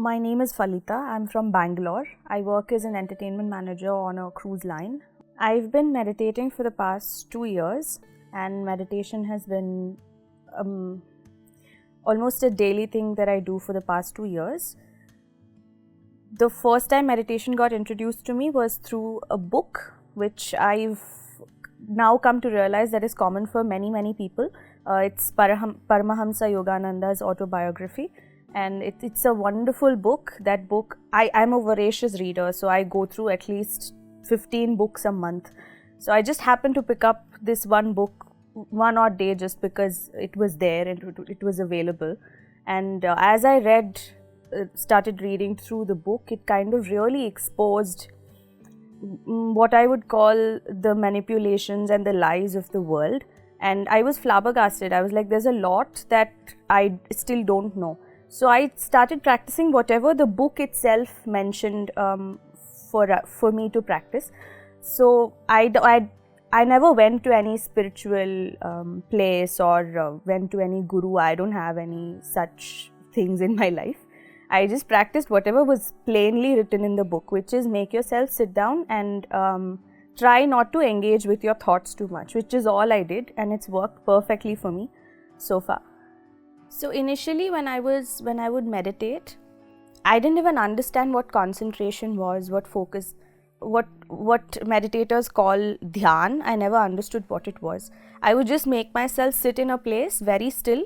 My name is Phalita. I'm from Bangalore. I work as an entertainment manager on a cruise line. I've been meditating for the past 2 years, and meditation has been almost a daily thing that I do for the past 2 years. The first time meditation got introduced to me was through a book, which I've now come to realize that is common for many people. It's Paramahansa Yogananda's autobiography. And it's a wonderful book. That book, I'm a voracious reader, so I go through at least 15 books a month. So I just happened to pick up this one book one odd day just because it was there and it was available. And as I started reading through the book, it kind of really exposed what I would call the manipulations and the lies of the world. And I was flabbergasted. I was like, there's a lot that I still don't know. So I started practicing whatever the book itself mentioned for me to practice. So I never went to any spiritual place or went to any guru. I don't have any such things in my life. I just practiced whatever was plainly written in the book, which is make yourself sit down and try not to engage with your thoughts too much, which is all I did, and it's worked perfectly for me so far. So initially when I would meditate, I didn't even understand what concentration was, what focus, what meditators call dhyan. I never understood what it was. I would just make myself sit in a place very still,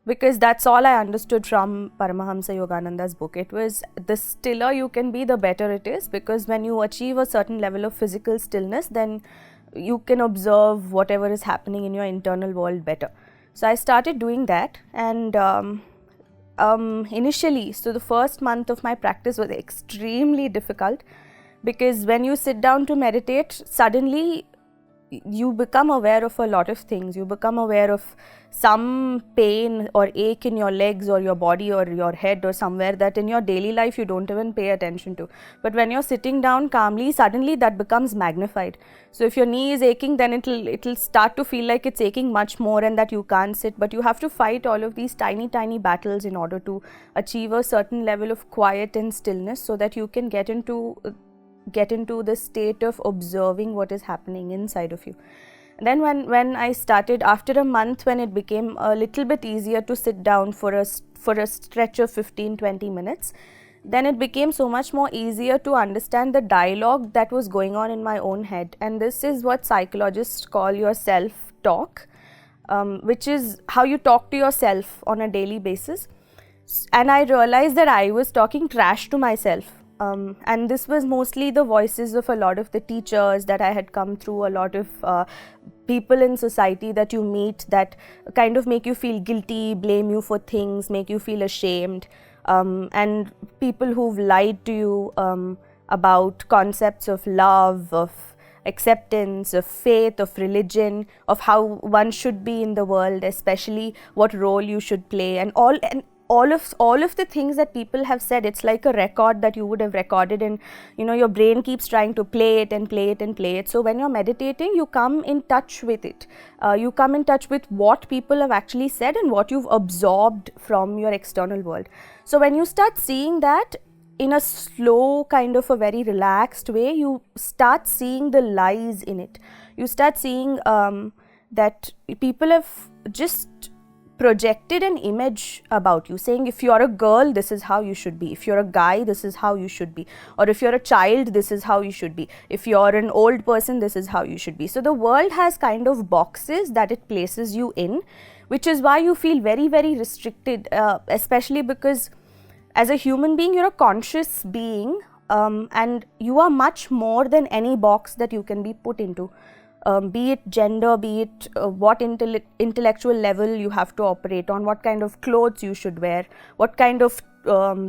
because that's all I understood from Paramahansa Yogananda's book. It was the stiller you can be, the better it is, because when you achieve a certain level of physical stillness, then you can observe whatever is happening in your internal world better. So I started doing that, and initially, so the first month of my practice was extremely difficult, because when you sit down to meditate, suddenly you become aware of a lot of things. You become aware of some pain or ache in your legs or your body or your head or somewhere that in your daily life you don't even pay attention to. But when you're sitting down calmly, suddenly that becomes magnified. So if your knee is aching, then it'll start to feel like it's aching much more and that you can't sit. But you have to fight all of these tiny battles in order to achieve a certain level of quiet and stillness, so that you can get into the state of observing what is happening inside of you. And then when I started, after a month, when it became a little bit easier to sit down for a stretch of 15-20 minutes, then it became so much more easier to understand the dialogue that was going on in my own head. And this is what psychologists call your self-talk, which is how you talk to yourself on a daily basis. And I realized that I was talking trash to myself. And this was mostly the voices of a lot of the teachers that I had come through, a lot of people in society that you meet that kind of make you feel guilty, blame you for things, make you feel ashamed, and people who've lied to you about concepts of love, of acceptance, of faith, of religion, of how one should be in the world, especially what role you should play, and all of the things that people have said. It's like a record that you would have recorded, and your brain keeps trying to play it and play it and play it. So when you're meditating, you come in touch with it. You come in touch with what people have actually said and what you've absorbed from your external world. So when you start seeing that in a slow, kind of a very relaxed way, you start seeing the lies in it. You start seeing that people have just projected an image about you, saying if you're a girl, this is how you should be. If you're a guy, this is how you should be. Or if you're a child, this is how you should be. If you're an old person, this is how you should be. So the world has kind of boxes that it places you in, which is why you feel very restricted, especially because as a human being, you're a conscious being, and you are much more than any box that you can be put into. Be it gender, be it what intellectual level you have to operate on, what kind of clothes you should wear, what kind of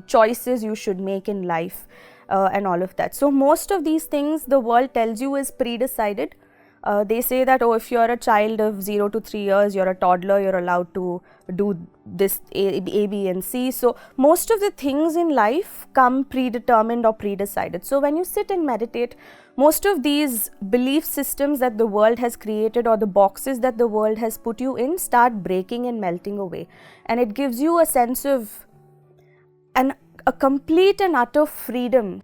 choices you should make in life, and all of that. So most of these things the world tells you is pre-decided. They say that, if you're a child of 0 to 3 years, you're a toddler, you're allowed to do this A, B and C. So most of the things in life come predetermined or pre-decided. So when you sit and meditate, most of these belief systems that the world has created or the boxes that the world has put you in start breaking and melting away. And it gives you a sense of a complete and utter freedom,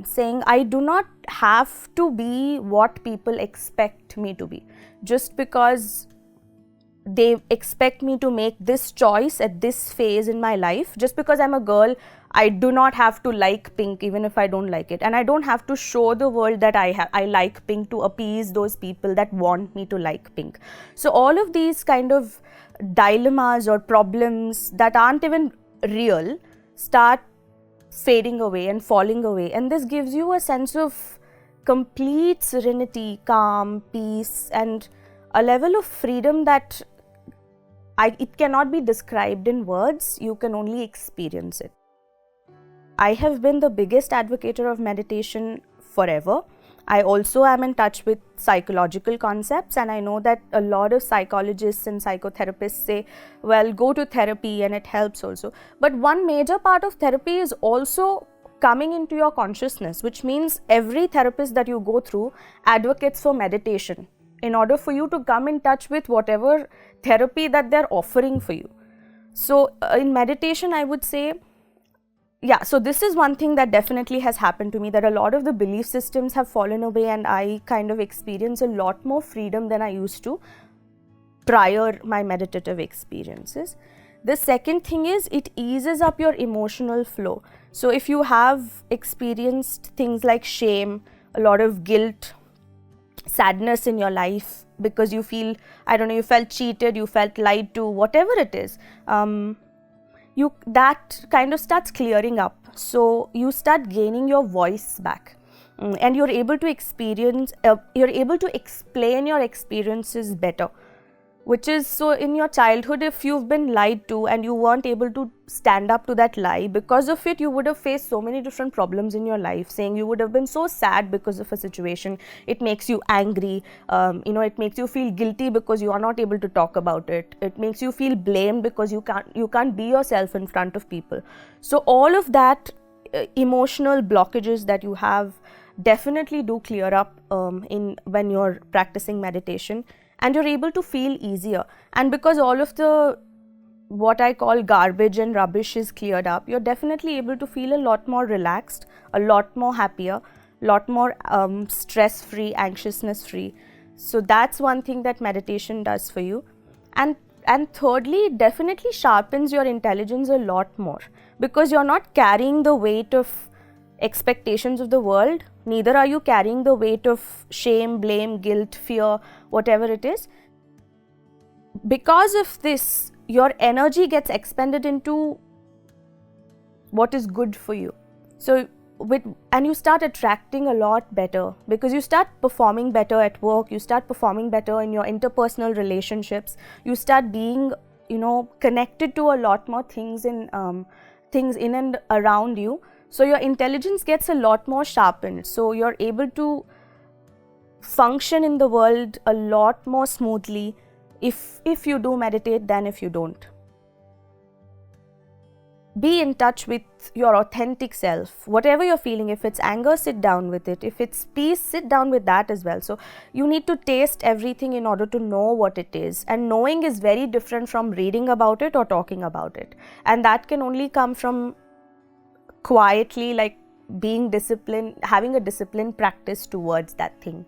saying I do not have to be what people expect me to be just because they expect me to make this choice at this phase in my life. Just because I'm a girl, I do not have to like pink even if I don't like it, and I don't have to show the world that I like pink to appease those people that want me to like pink. So all of these kind of dilemmas or problems that aren't even real start fading away and falling away, and this gives you a sense of complete serenity, calm, peace, and a level of freedom that it cannot be described in words. You can only experience it. I have been the biggest advocate of meditation forever. I also am in touch with psychological concepts, and I know that a lot of psychologists and psychotherapists say, well, go to therapy and it helps also. But one major part of therapy is also coming into your consciousness, which means every therapist that you go through advocates for meditation in order for you to come in touch with whatever therapy that they're offering for you. So in meditation, I would say, yeah, so this is one thing that definitely has happened to me, that a lot of the belief systems have fallen away and I kind of experience a lot more freedom than I used to prior my meditative experiences. The second thing is it eases up your emotional flow. So if you have experienced things like shame, a lot of guilt, sadness in your life because you feel, I don't know, you felt cheated, you felt lied to, whatever it is, that kind of starts clearing up. So you start gaining your voice back, and you're able to experience, you're able to explain your experiences better. Which is, so in your childhood, if you've been lied to and you weren't able to stand up to that lie, because of it you would have faced so many different problems in your life, saying you would have been so sad because of a situation, it makes you angry, it makes you feel guilty because you are not able to talk about it, it makes you feel blamed because you can't be yourself in front of people. So all of that emotional blockages that you have definitely do clear up when you're practicing meditation, and you're able to feel easier. And because all of the what I call garbage and rubbish is cleared up, you're definitely able to feel a lot more relaxed, a lot more happier, a lot more stress-free, anxiousness-free. So that's one thing that meditation does for you. And thirdly, it definitely sharpens your intelligence a lot more, because you're not carrying the weight of expectations of the world, neither are you carrying the weight of shame, blame, guilt, fear, whatever it is. Because of this, your energy gets expended into what is good for you. So and you start attracting a lot better, because you start performing better at work, you start performing better in your interpersonal relationships, you start being connected to a lot more things in and around you. So your intelligence gets a lot more sharpened. So you're able to function in the world a lot more smoothly if you do meditate than if you don't. Be in touch with your authentic self. Whatever you're feeling, if it's anger, sit down with it. If it's peace, sit down with that as well. So you need to taste everything in order to know what it is. And knowing is very different from reading about it or talking about it. And that can only come from quietly, like being disciplined, having a disciplined practice towards that thing.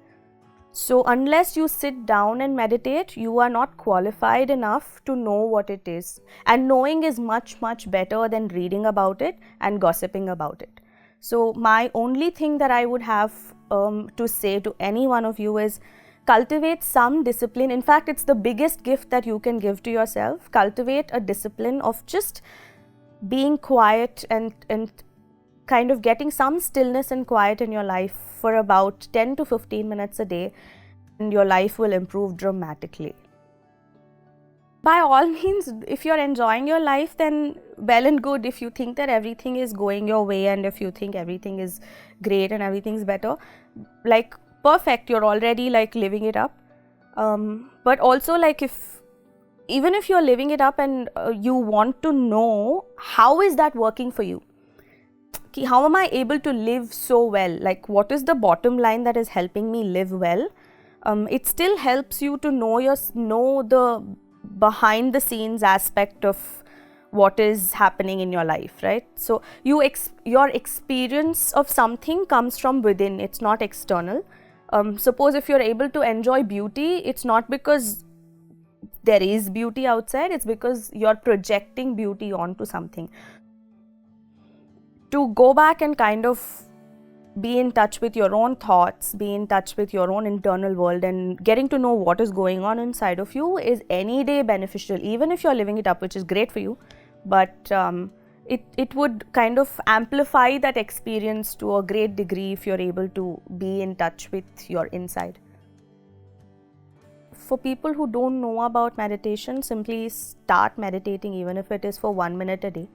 So unless you sit down and meditate, you are not qualified enough to know what it is. And knowing is much, much better than reading about it and gossiping about it. So my only thing that I would have to say to any one of you is cultivate some discipline. In fact, it's the biggest gift that you can give to yourself. Cultivate a discipline of just being quiet and kind of getting some stillness and quiet in your life for about 10 to 15 minutes a day, and your life will improve dramatically. By all means, if you're enjoying your life, then well and good. If you think that everything is going your way and if you think everything is great and everything's better, like perfect, you're already like living it up. But also, like, even if you're living it up and you want to know how is that working for you, how am I able to live so well, like what is the bottom line that is helping me live well, it still helps you to know the behind the scenes aspect of what is happening in your life, right? So your experience of something comes from within, it's not external. Suppose if you're able to enjoy beauty, it's not because there is beauty outside, it's because you're projecting beauty onto something. To go back and kind of be in touch with your own thoughts, be in touch with your own internal world, and getting to know what is going on inside of you is any day beneficial, even if you're living it up, which is great for you. But it would kind of amplify that experience to a great degree if you're able to be in touch with your inside. For people who don't know about meditation, simply start meditating, even if it is for 1 minute a day.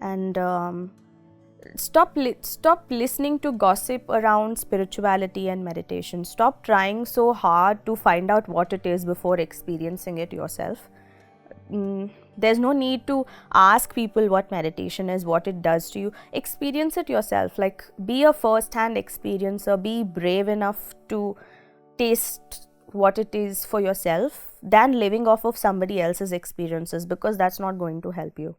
And stop listening to gossip around spirituality and meditation. Stop trying so hard to find out what it is before experiencing it yourself. There's no need to ask people what meditation is, what it does to you. Experience it yourself. Like, be a first-hand experiencer. Be brave enough to taste what it is for yourself than living off of somebody else's experiences, because that's not going to help you.